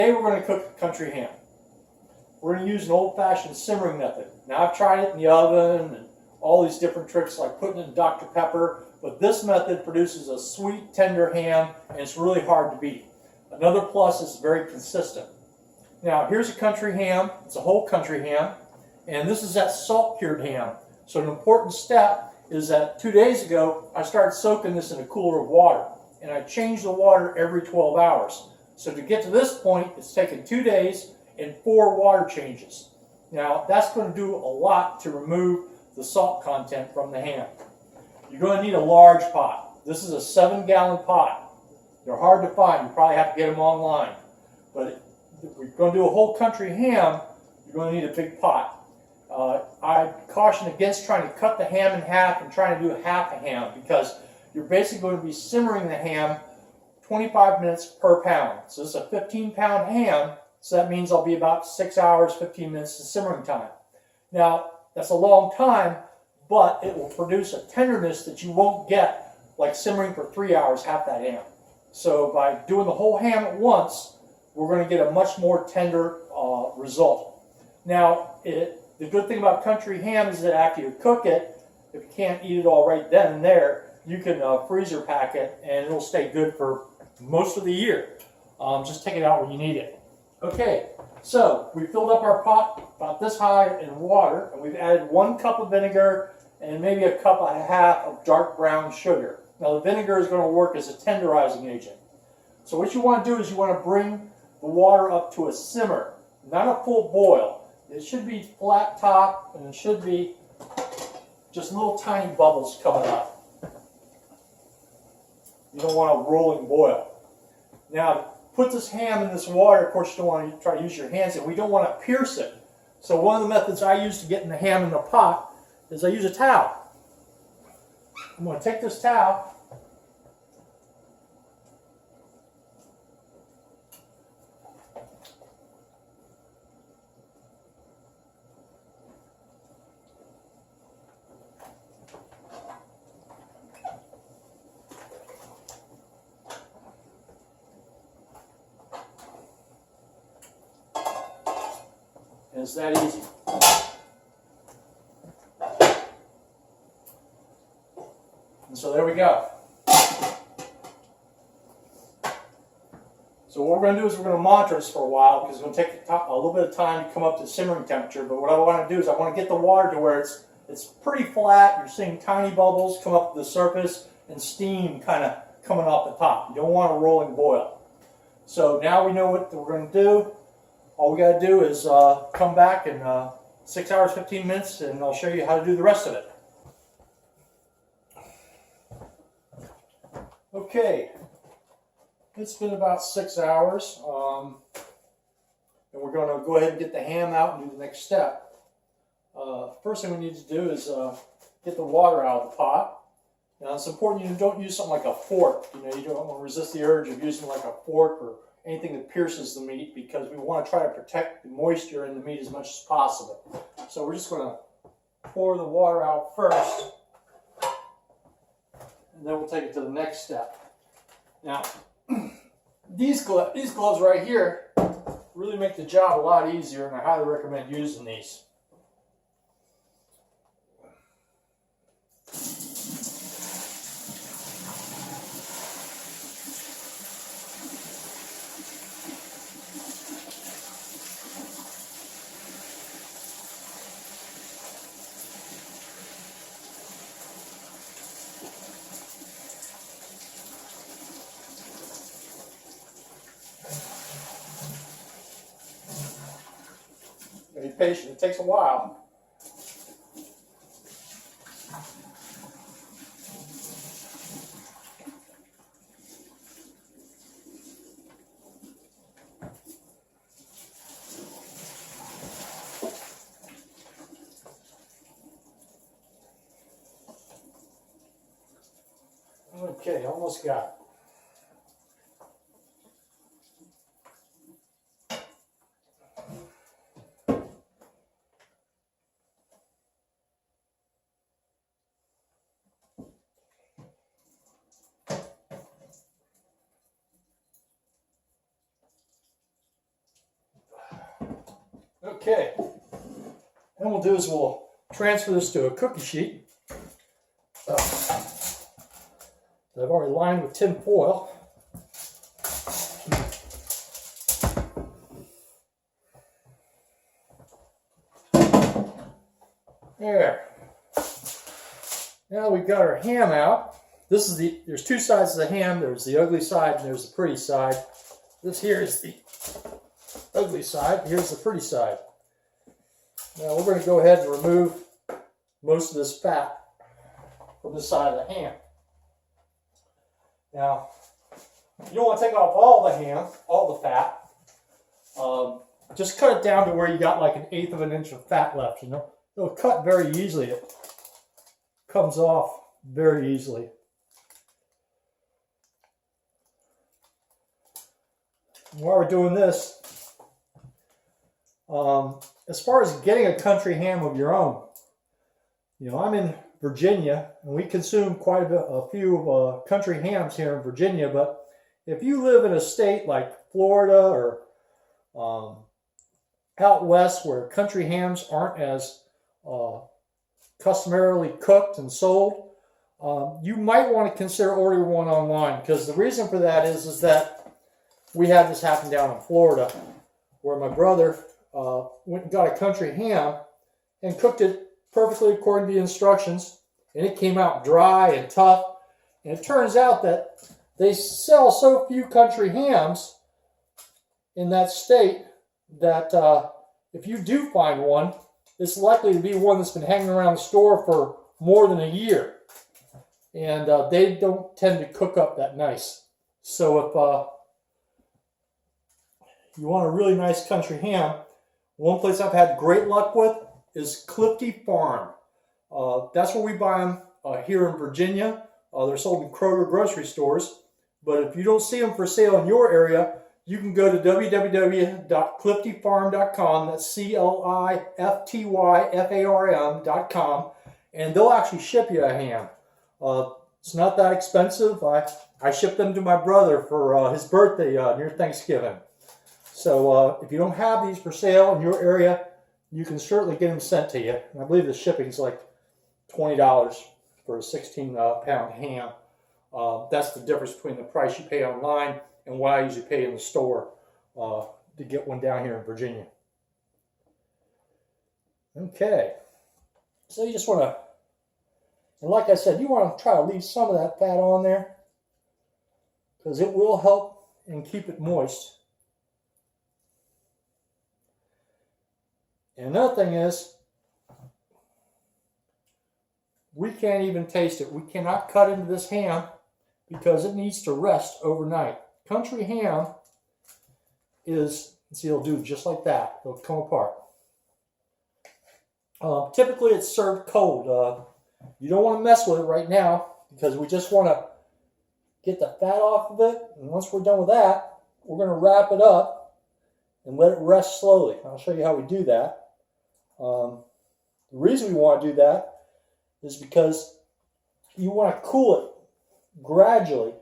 Today we're going to cook country ham. We're going to use an old-fashioned simmering method. Now I've tried it in the oven and all these different tricks like putting it in Dr. Pepper, but this method produces a sweet, tender ham and it's really hard to beat. Another plus is it's very consistent. Now here's a country ham. It's a whole country ham, and this is that salt-cured ham. So an important step is that 2 days ago I started soaking this in a cooler of water, and I change the water every 12 hours. So to get to this point, it's taken 2 days and 4 water changes. Now that's going to do a lot to remove the salt content from the ham. You're going to need a large pot. This is a 7-gallon pot. They're hard to find. You probably have to get them online. But if we're going to do a whole country ham, you're going to need a big pot. I caution against trying to cut the ham in half and trying to do half a ham, because you're basically going to be simmering the ham 25 minutes per pound. So this is a 15-pound ham, so that means I'll be about 6 hours, 15 minutes of simmering time. Now, that's a long time, but it will produce a tenderness that you won't get like simmering for 3 hours, half that ham. So by doing the whole ham at once, we're going to get a much more tender result. Now, the good thing about country ham is that after you cook it, if you can't eat it all right then and there, you can freezer pack it and it'll stay good for most of the year. Just take it out when you need it. Okay, so we filled up our pot about this high in water, and we've added 1 cup of vinegar and maybe a cup and a half of dark brown sugar. Now the vinegar is going to work as a tenderizing agent. So what you want to do is you want to bring the water up to a simmer, not a full boil. It should be flat top, and it should be just little tiny bubbles coming up. You don't want a rolling boil. Now, to put this ham in this water, of course you don't want to try to use your hands, and we don't want to pierce it. So one of the methods I use to get the ham in the pot is I use a towel. I'm going to take this towel, and it's that easy. And so there we go. So what we're going to do is we're going to monitor this for a while, because it's going to take a little bit of time to come up to simmering temperature. But what I want to do is I want to get the water to where it's pretty flat. You're seeing tiny bubbles come up to the surface and steam kind of coming off the top. You don't want a rolling boil. So now we know what we're going to do. All we got to do is come back in 6 hours, 15 minutes, and I'll show you how to do the rest of it. Okay, it's been about 6 hours, and we're going to go ahead and get the ham out and do the next step. First thing we need to do is get the water out of the pot. Now it's important you don't use something like a fork. You don't want to resist the urge of using like a fork or anything that pierces the meat, because we want to try to protect the moisture in the meat as much as possible. So we're just going to pour the water out first, and then we'll take it to the next step. Now, these gloves right here really make the job a lot easier, and I highly recommend using these. Be patient, it takes a while. Okay, almost got it. Okay. Then we'll do is we'll transfer this to a cookie sheet that I've already lined with tin foil. There. Now we've got our ham out. This is there's two sides of the ham. There's the ugly side and there's the pretty side. This here is the ugly side. Here's the pretty side. Now we're going to go ahead and remove most of this fat from this side of the ham. Now, you don't want to take off all the ham, all the fat. Just cut it down to where you got like 1/8 of an inch of fat left, you know. It'll cut very easily. It comes off very easily. While we're doing this, as far as getting a country ham of your own, you know, I'm in Virginia, and we consume quite a few country hams here in Virginia, but if you live in a state like Florida or out west where country hams aren't as customarily cooked and sold, you might want to consider ordering one online, because the reason for that is that we had this happen down in Florida where my brother went and got a country ham and cooked it perfectly according to the instructions, and it came out dry and tough. And it turns out that they sell so few country hams in that state that if you do find one, it's likely to be one that's been hanging around the store for more than a year. And they don't tend to cook up that nice. So if you want a really nice country ham, one place I've had great luck with is Clifty Farm. That's where we buy them here in Virginia. They're sold in Kroger grocery stores. But if you don't see them for sale in your area, you can go to www.cliftyfarm.com. That's CLIFTYFARM.com. And they'll actually ship you a ham. It's not that expensive. I shipped them to my brother for his birthday near Thanksgiving. So if you don't have these for sale in your area, you can certainly get them sent to you. And I believe the shipping is like $20 for a 16-pound ham. That's the difference between the price you pay online and what I usually pay in the store to get one down here in Virginia. Okay. So you just want to, and like I said, you want to try to leave some of that fat on there because it will help and keep it moist. And another thing is, we can't even taste it. We cannot cut into this ham because it needs to rest overnight. Country ham is, see, it'll do just like that. It'll come apart. Typically, it's served cold. You don't want to mess with it right now because we just want to get the fat off of it. And once we're done with that, we're going to wrap it up and let it rest slowly. I'll show you how we do that. The reason we want to do that is because you want to cool it gradually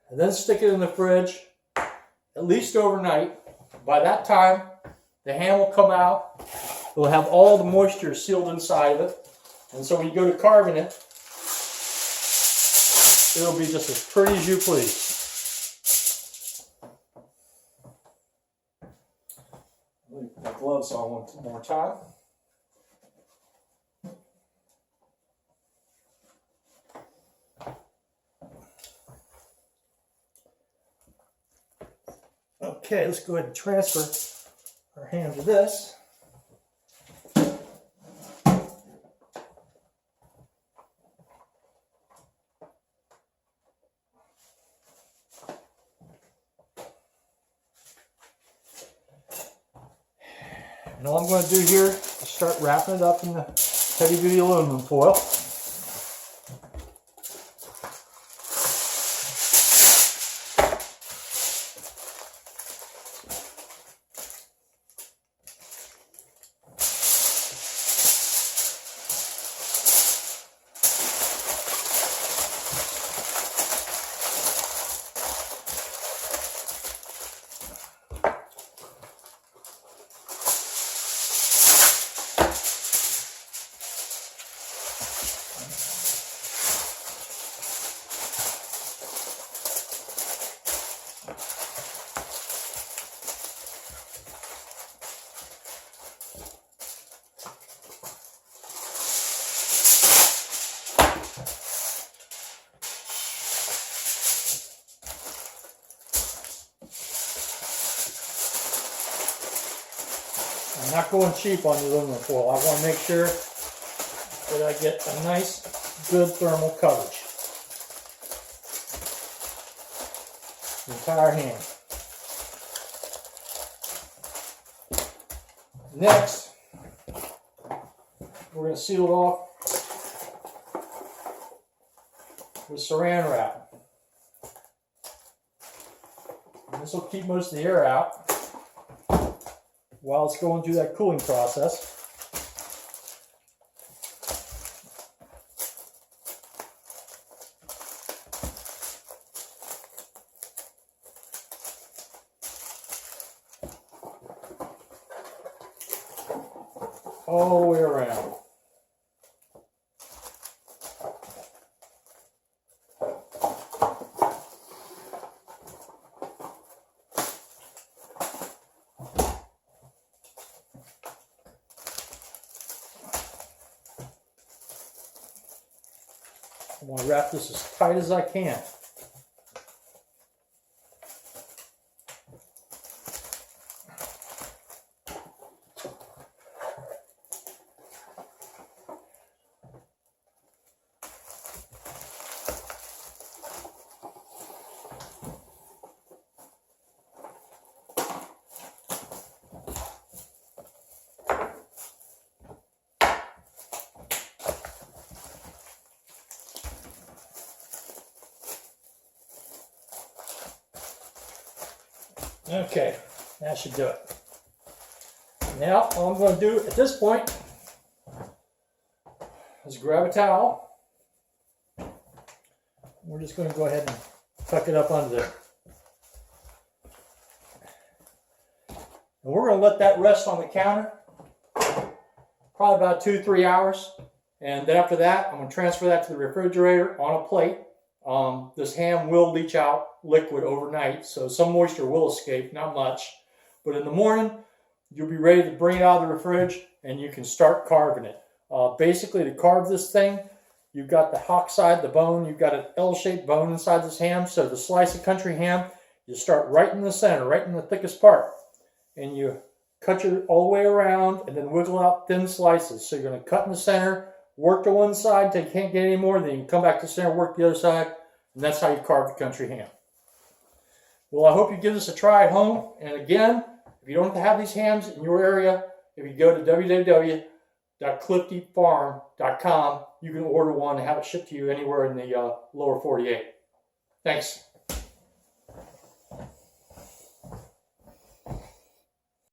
and then stick it in the fridge at least overnight. By that time, the ham will come out. It'll have all the moisture sealed inside of it. And so when you go to carving it, it'll be just as pretty as you please. Leave my gloves on one more time. Okay, let's go ahead and transfer our ham to this. And all I'm going to do here is start wrapping it up in the heavy-duty aluminum foil. I'm not going cheap on the aluminum foil. I want to make sure that I get a nice, good thermal coverage. The entire hand. Next, we're going to seal it off with saran wrap. And this will keep most of the air out while it's going through that cooling process. All the way around. I want to wrap this as tight as I can. Okay, that should do it. Now, all I'm going to do at this point is grab a towel. We're just going to go ahead and tuck it up under there. And we're going to let that rest on the counter probably about 2-3 hours. And then after that, I'm going to transfer that to the refrigerator on a plate. This ham will leach out liquid overnight, so some moisture will escape, not much. But in the morning, you'll be ready to bring it out of the fridge and you can start carving it. Basically, to carve this thing, you've got the hock side, the bone, you've got an L-shaped bone inside this ham. So to slice a country ham, you start right in the center, right in the thickest part. And you cut it all the way around and then wiggle out thin slices. So you're going to cut in the center, work to one side until you can't get any more, then you can come back to the center, work the other side, and that's how you carve the country ham. Well, I hope you give this a try at home. And again, if you don't have these hams in your area, if you go to www.cliftyfarm.com, you can order one and have it shipped to you anywhere in the lower 48. Thanks.